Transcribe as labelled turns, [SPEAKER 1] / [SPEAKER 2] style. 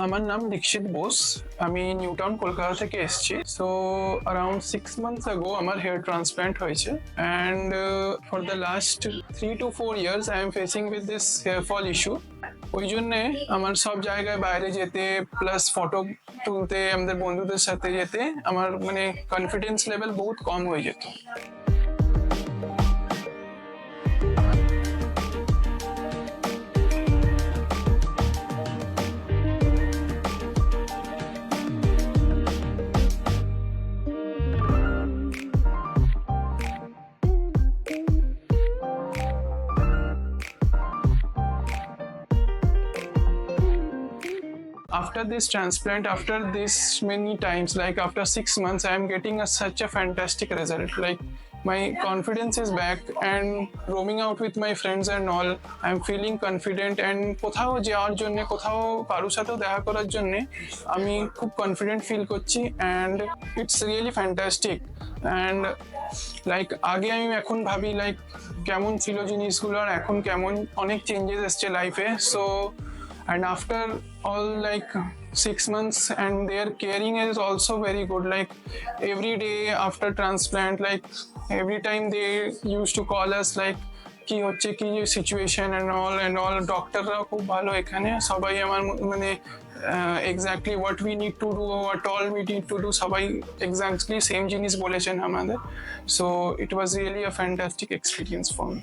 [SPEAKER 1] আমার নাম দীক্ষিত বোস। আমি নিউ টাউন কলকাতা থেকে এসেছি। সো অ্যারাউন্ড 6 months ago আমার হেয়ার ট্রান্সপ্ল্যান্ট হয়েছে, and for the last 3 to 4 years I am facing with this hair fall issue. ওই জন্যে আমার সব জায়গায় বাইরে যেতে, প্লাস ফটো তুলতে, আমাদের বন্ধুদের সাথে যেতে আমার মানে কনফিডেন্স লেভেল বহুত কম হয়ে যেত। After this transplant, after this many times, like after 6 months, I am getting such a fantastic result. Like my confidence is back, and roaming out with my friends and all, I am feeling confident. And কোথাও যাওয়ার জন্য, কোথাও কারোর সাথেও দেখা করার জন্য আমি খুব কনফিডেন্ট ফিল করছি, and it's really fantastic. And like আগে আমি এখন ভাবি লাইক কেমন ছিল জিনিসগুলো, আর এখন কেমন, অনেক চেঞ্জেস এসছে লাইফে। So and after all like 6 months, and their caring is also very good. Like every day after transplant, like every time they used to call us like কি হচ্ছে, কি সিচুয়েশন and all ডক্টররা খুব ভালো এখানে, সবাই আমার মানে exactly what we need to do, what all we need to do, সবাই এক্স্যাক্টলি সেম জিনিস বলেছেন আমাদের। So it was really a fantastic experience for me.